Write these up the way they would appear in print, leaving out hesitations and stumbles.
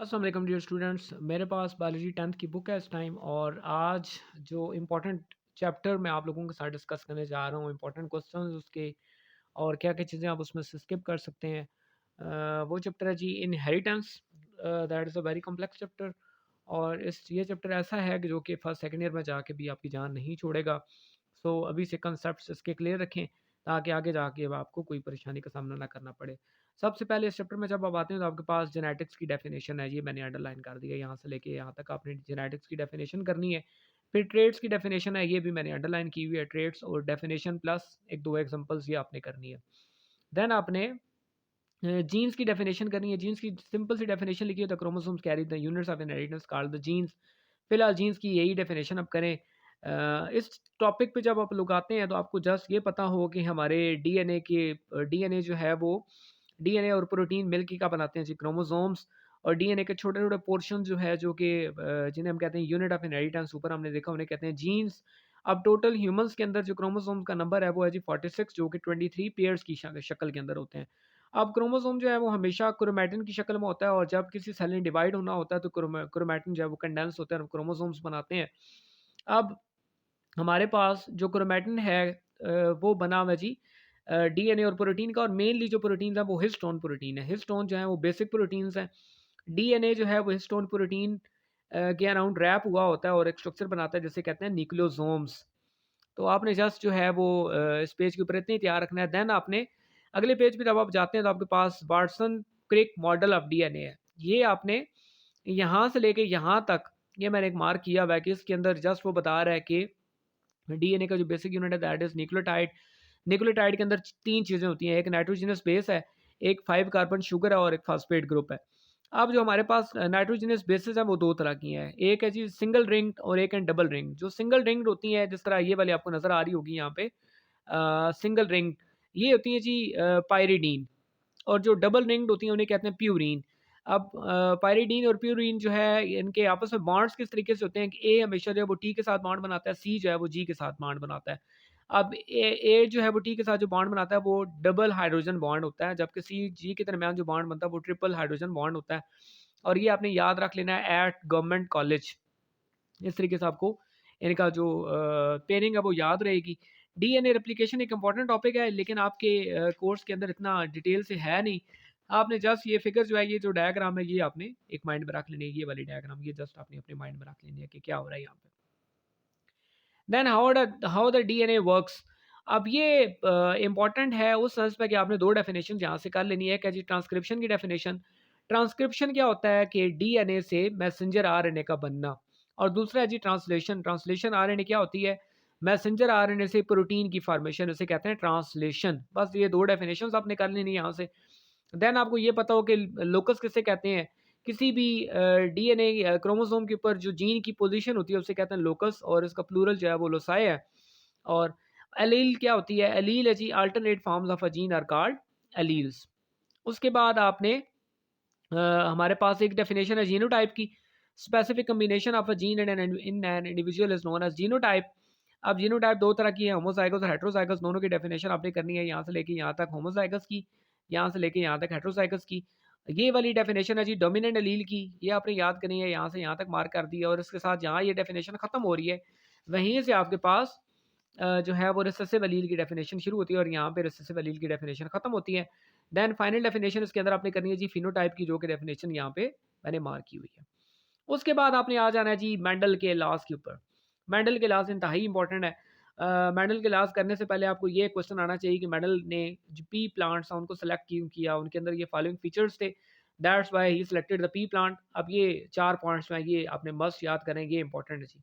अस्सलाम वालेकुम dear students. मेरे पास बायोलॉजी 10th की बुक है इस टाइम, और आज जो इम्पोर्टेंट चैप्टर मैं आप लोगों के साथ डिस्कस करने जा रहा हूँ, इम्पोर्टेंट क्वेश्चंस उसके और क्या क्या चीज़ें आप उसमें से स्किप कर सकते हैं। वो चैप्टर है जी inheritance. That is a very complex chapter, और ये चैप्टर ऐसा है कि जो कि फर्स्ट सेकेंड ईयर में जाके भी आपकी जान नहीं छोड़ेगा। सो अभी से कंसेप्ट इसके क्लियर रखें ताकि आगे जाके अब आपको कोई परेशानी का सामना ना करना पड़े। सबसे पहले इस चैप्टर में जब आप आते हैं तो आपके पास जेनेटिक्स की डेफिनेशन है, ये मैंने अंडरलाइन कर दिया। यहाँ से लेके यहाँ तक आपने जेनेटिक्स की डेफिनेशन करनी है। फिर ट्रेड्स की डेफिनेशन है, ये भी मैंने अंडरलाइन की हुई है। ट्रेड्स और डेफिनेशन प्लस एक दो एग्जांपल्स ये आपने करनी है। देन आपने जीन्स की डेफिनेशन करनी है। जीन्स की सिंपल सी डेफिनेशन लिखी है, the chromosomes carry the units of inheritance called the genes. फिलहाल जीन्स की यही डेफिनेशन अब करें। इस टॉपिक पे जब आप लोग आते हैं तो आपको जस्ट ये पता हो कि हमारे डीएनए जो है वो डीएनए और प्रोटीन मिलके का बनाते हैं जी, क्रोमोसोम्स। और डीएनए के छोटे छोटे पोर्शन जो है जो कि जिन्हें हम कहते हैं यूनिट ऑफ इनहेरिटेंस, ऊपर हमने देखा उन्हें कहते हैं जीन्स। अब टोटल ह्यूमंस के अंदर जो क्रोमोसोम का नंबर है वो है जी 46, जो कि 23 पेयर्स की शक्ल के अंदर होते हैं। अब क्रोमोसोम जो है वो हमेशा क्रोमैटिन की शक्ल में होता है, और जब किसी सेल ने डिवाइड होना होता है तो क्रोमैटिन जो है वो कंडेंस होता है और क्रोमोसोम्स बनाते हैं। अब हमारे पास जो क्रोमैटिन है वो बना हुआ है जी डीएनए और प्रोटीन का, और मेनली जो प्रोटीन है वो हिस्टोन प्रोटीन है। हिस्टोन जो है वो बेसिक प्रोटीन्स हैं। डीएनए जो है वो हिस्टोन प्रोटीन के अराउंड रैप हुआ होता है और एक स्ट्रक्चर बनाता है जिसे कहते हैं न्यूक्लियोसोम्स। तो आपने जस्ट जो है वो इस पेज के ऊपर इतना ही तैयार रखना है। देन आपने अगले पेज पे जब आप जाते हैं तो आपके पास Watson Crick model of DNA है। ये आपने यहाँ से लेके यहाँ तक, ये मैंने एक मार्क किया हुआ है कि इसके अंदर जस्ट वो बता रहा है कि डीएनए का जो बेसिक यूनिट है दैट इज न्यूक्लियोटाइड। न्यूक्लियोटाइड के अंदर 3 चीज़ें होती हैं, एक नाइट्रोजनस बेस है, एक 5 कार्बन शुगर है और एक फॉस्फेट ग्रुप है। अब जो हमारे पास नाइट्रोजनस बेसेस हैं वो 2 तरह की हैं। एक है जी सिंगल रिंग्ड और एक है डबल रिंग्ड। जो सिंगल रिंग्ड होती हैं जिस तरह ये वाली आपको नज़र आ रही होगी यहाँ पे सिंगल रिंग्ड, ये होती हैं जी पाइरिडीन। और जो डबल रिंग्ड होती हैं उन्हें कहते हैं प्यूरीन। अब पाइरिडीन और प्यूरीन जो है इनके आपस में बॉन्ड्स किस तरीके से होते हैं कि ए हमेशा जो है वो टी के साथ बॉन्ड बनाता है, सी जो है वो जी के साथ बॉन्ड बनाता है। अब ए जो है वो टी के साथ जो बॉन्ड बनाता है वो डबल हाइड्रोजन बॉन्ड होता है, जबकि सी जी के दरमियान जो बॉन्ड बनता है वो ट्रिपल हाइड्रोजन बॉन्ड होता है। और ये आपने याद रख लेना है एट गवर्नमेंट कॉलेज। इस तरीके से आपको इनका जो पेयरिंग है वो याद रहेगी। डीएनए रेप्लिकेशन एक इंपॉर्टेंट टॉपिक है, लेकिन आपके कोर्स के अंदर इतना डिटेल से है नहीं। आपने जस्ट ये फिगर जो है, ये जो डायग्राम है, ये आपने एक माइंड में रख लेनी है। ये वाली डायग्राम ये जस्ट आपने अपने माइंड में रख लेनी है कि क्या हो रहा है यहाँ पे। Then how the DNA works. अब ये इंपॉर्टेंट है उस सेंस पे कि आपने 2 डेफिनेशन यहाँ से कर लेनी है। एक है जी ट्रांसक्रिप्शन की डेफिनेशन। ट्रांसक्रिप्शन क्या होता है कि डीएनए से मैसेंजर आरएनए का बनना, और दूसरा है जी ट्रांसलेशन। ट्रांसलेशन आरएनए क्या होती है? मैसेंजर आरएनए से प्रोटीन की फॉर्मेशन, उसे कहते हैं ट्रांसलेशन। बस ये 2 डेफिनेशंस आपने कर लेनी है यहाँ से। देन आपको ये पता हो कि लोकस किसे कहते हैं? किसी भी डीएनए क्रोमोसोम के ऊपर जो जीन की पोजीशन होती है उसे कहते हैं लोकस, और इसका प्लूरल जो है वो लोसाई है। और एलील क्या होती है? एलील है जी alternate forms of a gene are called alleles. उसके बाद आपने हमारे पास एक डेफिनेशन है जीनोटाइप की। Specific combination of a gene and in an individual is known as genotype. अब जीनोटाइप 2 तरह की है, होमोजाइगस और हेटेरोजाइगस। दोनों की डेफिनेशन आपने करनी है, यहाँ से लेके यहाँ तक होमोजाइगस की, यहाँ से लेके यहाँ तक हेटेरोजाइगस की। ये वाली डेफिनेशन है जी डोमिनेंट एलील की, ये आपने याद करनी है, यहाँ से यहाँ तक मार्क कर दिया। और इसके साथ जहाँ ये डेफिनेशन खत्म हो रही है वहीं से आपके पास जो है वो रिसेसिव एलील की डेफिनेशन शुरू होती है, और यहाँ पे रिसेसिव एलील की डेफिनेशन खत्म होती है। देन फाइनल डेफिनेशन इसके अंदर आपने करनी है जी फिनोटाइप की, जो कि डेफिनेशन यहाँ पे मैंने मार्क की हुई है। उसके बाद आपने आ जाना है जी मेंडल के लॉज के ऊपर। मेंडल के लॉज इंतहाई इंपॉर्टेंट है। मेंडल के लॉज करने से पहले आपको ये क्वेश्चन आना चाहिए कि मेंडल ने जो पी प्लांट्स हैं उनको सेलेक्ट क्यों किया, उनके अंदर ये फॉलोइंग फीचर्स थे, that's why he selected the P plant. अब ये 4 पॉइंट्स में ये आपने मस्ट याद करें, ये इंपॉर्टेंट है जी।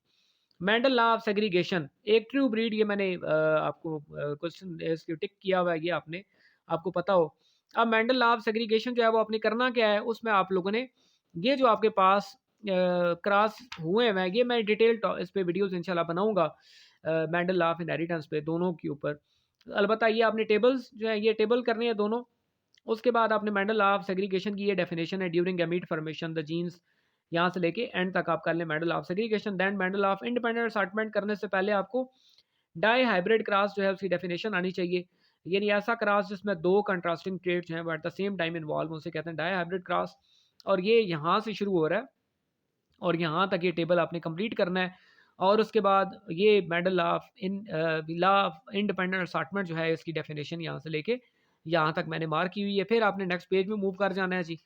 मेंडल लॉ ऑफ सेग्रीगेशन, एक ट्रू ब्रीड, ये मैंने आपको क्वेश्चन इसके टिक किया हुआ है, ये आपने आपको पता हो। अब मेंडल लॉ ऑफ सेग्रीगेशन जो है वो आपने करना क्या है, उसमें आप लोगों ने ये जो आपके पास क्रॉस हुए हैं, ये मैं डिटेल इस पे वीडियोस इंशाल्लाह बनाऊंगा मेंडल लॉ ऑफ इनहेरिटेंस पे, दोनों के ऊपर। अलबत्ता ये आपने टेबल्स जो है ये टेबल करने हैं दोनों। उसके बाद आपने मेंडल लॉ ऑफ सेग्रीगेशन की ये डेफिनेशन है, during gamete formation the genes, यहाँ से लेके एंड तक आप कर लें Mendel of segregation. Then Mendel of independent assortment करने से पहले आपको डाई हाइब्रिड क्रॉस जो है उसकी डेफिनेशन आनी चाहिए। यानी ऐसा क्रॉस जिसमें 2 कंट्रास्टिंग ट्रेड्स हैं but at the same time involve, उसे कहते हैं डाई हाइब्रिड क्रॉस। और ये यहाँ से शुरू हो रहा है और यहाँ तक ये टेबल आपने कंप्लीट करना है। और उसके बाद ये medal of law of independent assortment जो है इसकी डेफिनेशन यहाँ से लेके यहाँ तक मैंने मार्क की हुई है। फिर आपने नेक्स्ट पेज में मूव कर जाना है जी।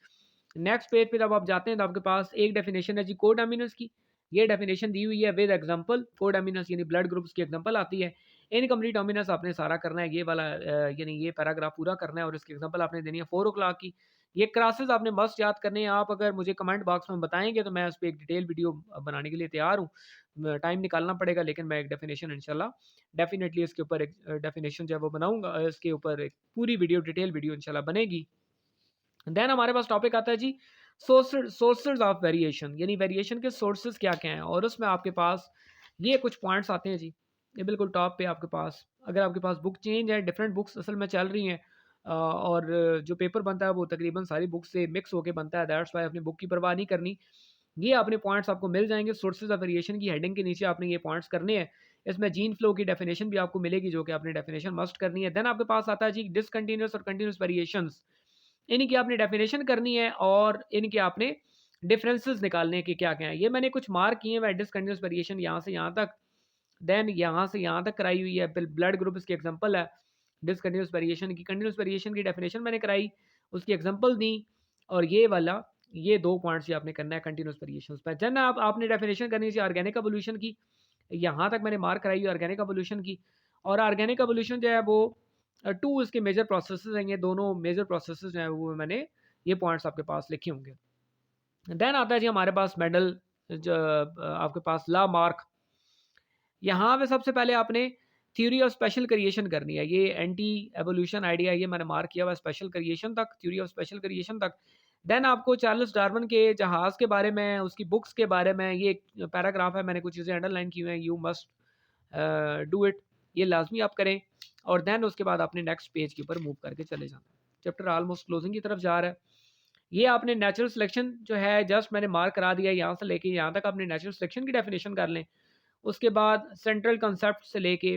नेक्स्ट पेज पे जब आप जाते हैं तो आपके पास एक डेफिनेशन है जी कोडामिनस की। ये डेफिनेशन दी हुई है विद एग्जांपल। कोडामिनस यानी ब्लड ग्रुप्स की एग्जांपल आती है। इनकम्प्लीट डोमिनस आपने सारा करना है, ये वाला यानी ये पैराग्राफ पूरा करना है और इसकी एग्जांपल आपने देनी है 4 ओ क्लॉक की। ये क्लासेस आपने मस्ट याद करने हैं। आप अगर मुझे कमेंट बॉक्स में बताएँगे तो मैं उस पे एक डिटेल वीडियो बनाने के लिए तैयार हूँ। टाइम निकालना पड़ेगा लेकिन मैं एक डेफिनेशन इंशाल्लाह डेफिनिटली इसके ऊपर एक डेफिनेशन जो है वो बनाऊँगा। इसके ऊपर एक पूरी वीडियो डिटेल वीडियो इंशाल्लाह बनेगी। देन हमारे पास टॉपिक आता है जी सोर्सेज ऑफ वेरिएशन, यानी वेरिएशन के सोर्सेज क्या-क्या हैं और उसमें आपके पास ये कुछ पॉइंट्स आते हैं जी। ये बिल्कुल टॉप पे आपके पास अगर आपके पास बुक चेंज है, डिफरेंट बुक्स असल में चल रही हैं और जो पेपर बनता है वो तकरीबन सारी बुक से मिक्स होके बनता है, दैट्स व्हाई अपनी बुक की परवाह नहीं करनी। ये अपने पॉइंट्स आपको मिल जाएँगे, सोर्सेज ऑफ वेरिएशन की हेडिंग के नीचे आपने ये पॉइंट्स करने हैं। इसमें जीन फ्लो की डेफिनेशन भी आपको मिलेगी जो कि आपने डेफिनेशन मस्ट करनी है। देन आपके पास आता है जी डिसकंटीन्यूअस और कंटीन्यूअस वेरिएशंस। इनकी आपने डेफिनेशन करनी है और इनके आपने डिफरेंसेस निकालने के क्या-क्या हैं। ये मैंने कुछ मार्क किए हैं डिसकंटीन्यूअस वेरिएशन यहाँ से यहाँ तक, देन यहाँ से यहाँ तक कराई हुई है। फिर ब्लड ग्रुप इसकी एग्जांपल है। डिसकंटीन्यूअस वेरिएशन की, कंटीन्यूअस वेरिएशन की डेफिनेशन मैंने कराई, उसकी एग्जांपल दी और ये वाला ये 2 पॉइंट्स ही आपने करना है कंटीन्यूअस वेरिएशंस पे। देन आपने डेफिनेशन करनी है ऑर्गेनिक एवोल्यूशन की। यहाँ तक मैंने मार्क कराई है ऑर्गेनिक एवोल्यूशन की और ऑर्गेनिक एवोल्यूशन जो है वो 2 इसके मेजर प्रोसेसेस हैं। ये दोनों मेजर प्रोसेसेस जो हैं वो मैंने ये पॉइंट्स आपके पास लिखे होंगे। देन आता है जी हमारे पास मेडल जो आपके पास ला मार्क। यहाँ पे सबसे पहले आपने थ्योरी ऑफ स्पेशल क्रिएशन करनी है। ये एंटी एवोल्यूशन आइडिया ये मैंने मार्क किया हुआ है स्पेशल क्रिएशन तक, थ्योरी ऑफ स्पेशल क्रिएशन तक। देन आपको चार्ल्स डार्विन के जहाज़ के बारे में, उसकी बुक्स के बारे में ये पैराग्राफ है, मैंने कुछ चीज़ें अंडरलाइन की हुई हैं। यू मस्ट डू इट, ये लाज़मी आप करें और देन उसके बाद आपने नेक्स्ट पेज के ऊपर मूव करके चले जाना है। चैप्टर ऑलमोस्ट क्लोजिंग की तरफ जा रहा है। ये आपने नेचुरल सिलेक्शन जो है जस्ट मैंने मार्क करा दिया है, यहाँ से लेके यहाँ तक आपने नेचुरल सिलेक्शन की डेफिनेशन कर लें। उसके बाद सेंट्रल कंसेप्ट से लेके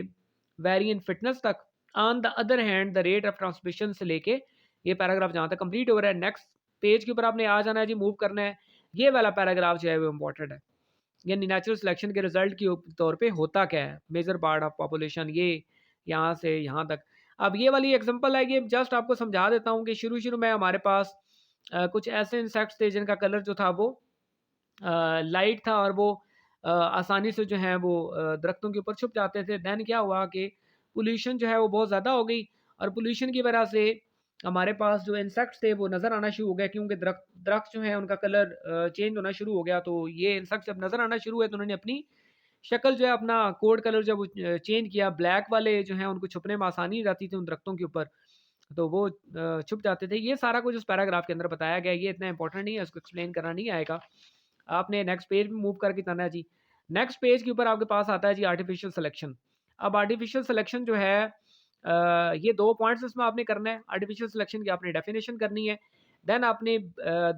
वेरिएंट फिटनेस तक, on the other hand the rate of transmission से लेके ये पैराग्राफ जहाँ तक कंप्लीट हो रहा है, नेक्स्ट पेज के ऊपर आपने आ जाना है जी, मूव करना है। ये वाला पैराग्राफ जो है वो इम्पोर्टेंट है, यानी नेचुरल सिलेक्शन के रिजल्ट के तौर पे होता क्या है, मेजर पार्ट ऑफ पॉपुलेशन, ये यहाँ से यहाँ तक। अब ये वाली एग्जांपल है, ये जस्ट आपको समझा देता हूँ कि शुरू-शुरू में हमारे पास कुछ ऐसे इंसेक्ट्स थे जिनका कलर जो था वो लाइट था और वो आसानी से जो है वो दरख्तों के ऊपर छुप जाते थे। देन क्या हुआ कि पोल्यूशन जो है वो बहुत ज़्यादा हो गई और पोल्यूशन की वजह से हमारे पास जो इंसेक्ट्स थे वो नज़र आना शुरू हो गए, क्योंकि दरख्त दरख्त जो है उनका कलर चेंज होना शुरू हो गया। तो ये इंसेक्ट्स जब नज़र आना शुरू हुए तो उन्होंने अपनी शक्ल जो है, अपना कोड कलर जब चेंज किया, ब्लैक वाले जो हैं उनको छुपने में आसानी हो जाती थी उन दरख्तों के ऊपर, तो वो छुप जाते थे। ये सारा कुछ उस पैराग्राफ के अंदर बताया गया है, ये इतना इंपॉर्टेंट नहीं है, उसको एक्सप्लेन करना नहीं आएगा। आपने नेक्स्ट पेज में मूव करके जाना है जी। नेक्स्ट पेज के ऊपर आपके पास आता है जी आर्टिफिशियल सिलेक्शन। अब आर्टिफिशियल सिलेक्शन जो है ये 2 पॉइंट्स इसमें आपने करना है। आर्टिफिशियल सिलेक्शन की आपने डेफिनेशन करनी है। देन आपने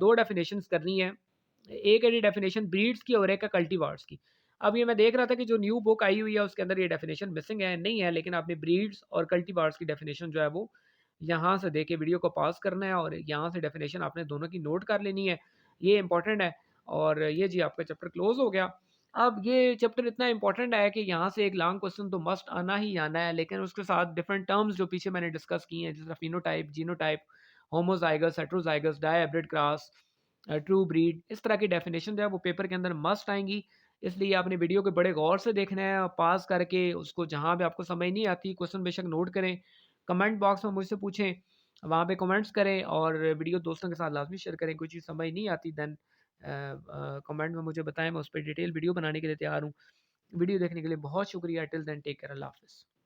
2 डेफिनेशंस करनी है। एक है जी डेफिनेशन ब्रीड्स की और एक है कल्टीवर्स की। अब ये मैं देख रहा था कि जो न्यू बुक आई हुई है उसके अंदर ये डेफिनेशन मिसिंग है, नहीं है, लेकिन आपने ब्रीड्स और कल्टीवर्स की डेफिनेशन जो है वो यहाँ से देके वीडियो को पॉज़ करना है और यहाँ से डेफिनेशन आपने दोनों की नोट कर लेनी है। ये इंपॉर्टेंट है और ये जी आपका चैप्टर क्लोज़ हो गया। अब ये चैप्टर इतना इंपॉर्टेंट है कि यहाँ से एक लॉन्ग क्वेश्चन तो मस्ट आना ही आना है, लेकिन उसके साथ डिफरेंट टर्म्स जो पीछे मैंने डिस्कस किए हैं, जैसे phenotype, genotype, homozygous, heterozygous, dihybrid cross, true breed, इस तरह की डेफिनेशन जो है वो पेपर के अंदर मस्ट आएँगी। इसलिए आपने वीडियो को बड़े गौर से देखना है और पास करके उसको जहाँ भी आपको समझ नहीं आती क्वेश्चन बेशक नोट करें, कमेंट बॉक्स में मुझसे पूछें, वहाँ पे कमेंट्स करें और वीडियो दोस्तों के साथ लाज़मी शेयर करें। कोई चीज़ समझ नहीं आती देन कमेंट में मुझे बताएँ, मैं उस पे डिटेल वीडियो बनाने के लिए तैयार हूँ। वीडियो देखने के लिए बहुत शुक्रिया। टिल देन टेक केयर, अल्लाह हाफ़िज़।